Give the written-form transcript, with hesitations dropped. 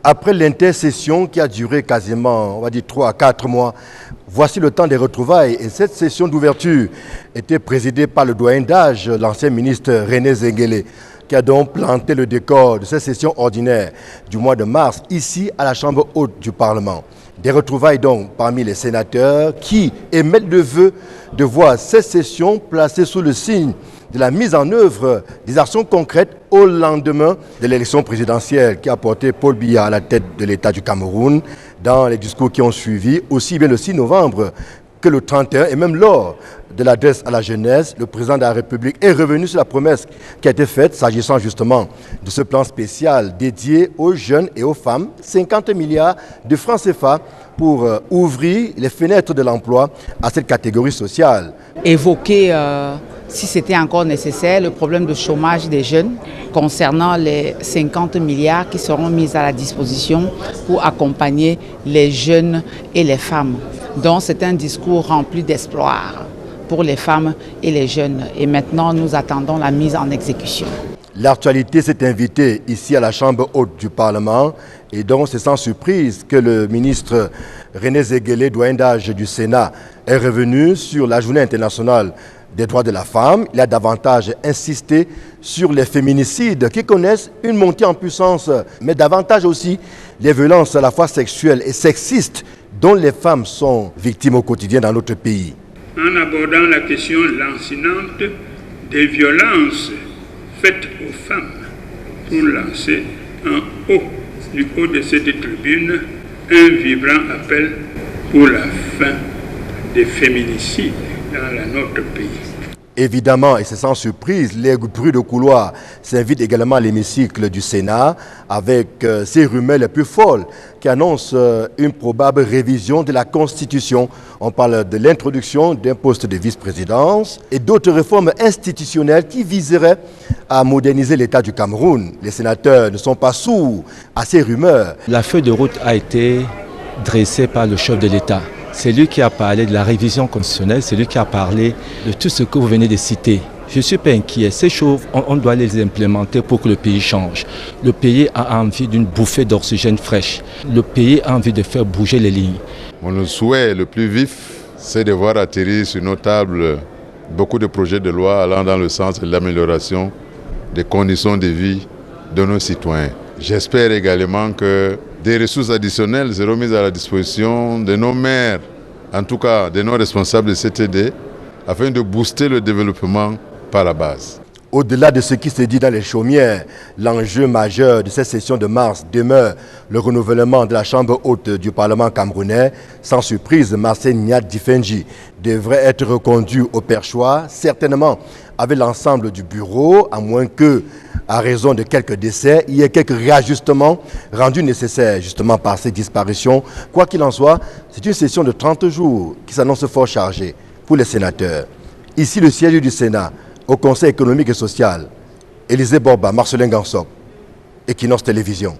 Après l'intercession qui a duré quasiment, on va dire 3 à 4 mois, voici le temps des retrouvailles. Et cette session d'ouverture était présidée par le doyen d'âge, l'ancien ministre René Zengele, qui a donc planté le décor de cette session ordinaire du mois de mars, ici à la Chambre haute du Parlement. Des retrouvailles donc parmi les sénateurs qui émettent le vœu de voir cette session placée sous le signe de la mise en œuvre des actions concrètes au lendemain de l'élection présidentielle qui a porté Paul Biya à la tête de l'État du Cameroun. Dans les discours qui ont suivi, aussi bien le 6 novembre que le 31 et même lors de l'adresse à la jeunesse, le président de la République est revenu sur la promesse qui a été faite s'agissant justement de ce plan spécial dédié aux jeunes et aux femmes, 50 milliards de francs CFA pour ouvrir les fenêtres de l'emploi à cette catégorie sociale. Évoquer, si c'était encore nécessaire, le problème de chômage des jeunes concernant les 50 milliards qui seront mis à la disposition pour accompagner les jeunes et les femmes. Donc c'est un discours rempli d'espoir pour les femmes et les jeunes. Et maintenant, nous attendons la mise en exécution. L'actualité s'est invitée ici à la Chambre haute du Parlement et donc c'est sans surprise que le ministre René Zengele, doyen d'âge du Sénat, est revenu sur la Journée internationale des droits de la femme. Il a davantage insisté sur les féminicides qui connaissent une montée en puissance, mais davantage aussi les violences à la fois sexuelles et sexistes dont les femmes sont victimes au quotidien dans notre pays. En abordant la question lancinante des violences faites aux femmes, pour lancer du haut de cette tribune un vibrant appel pour la fin des féminicides dans notre pays. Évidemment, et c'est sans surprise, les bruits de couloir s'invitent également à l'hémicycle du Sénat avec ces rumeurs les plus folles qui annoncent une probable révision de la Constitution. On parle de l'introduction d'un poste de vice-présidence et d'autres réformes institutionnelles qui viseraient à moderniser l'État du Cameroun. Les sénateurs ne sont pas sourds à ces rumeurs. La feuille de route a été dressée par le chef de l'État. C'est lui qui a parlé de la révision constitutionnelle, c'est lui qui a parlé de tout ce que vous venez de citer. Je ne suis pas inquiet. Ces choses, on doit les implémenter pour que le pays change. Le pays a envie d'une bouffée d'oxygène fraîche. Le pays a envie de faire bouger les lignes. Mon souhait le plus vif, c'est de voir atterrir sur nos tables beaucoup de projets de loi allant dans le sens de l'amélioration des conditions de vie de nos citoyens. J'espère également que des ressources additionnelles seront mises à la disposition de nos maires, en tout cas de nos responsables de CTD, afin de booster le développement par la base. Au-delà de ce qui se dit dans les chaumières, l'enjeu majeur de cette session de mars demeure le renouvellement de la Chambre haute du Parlement camerounais. Sans surprise, Marcel Nyat Difenji devrait être reconduit au perchoir, certainement avec l'ensemble du bureau, à moins que, à raison de quelques décès, il y ait quelques réajustements rendus nécessaires justement par ces disparitions. Quoi qu'il en soit, c'est une session de 30 jours qui s'annonce fort chargée pour les sénateurs. Ici, le siège du Sénat, au Conseil économique et social, Élisée Borba, Marcelin Gansop, Equinox Télévision.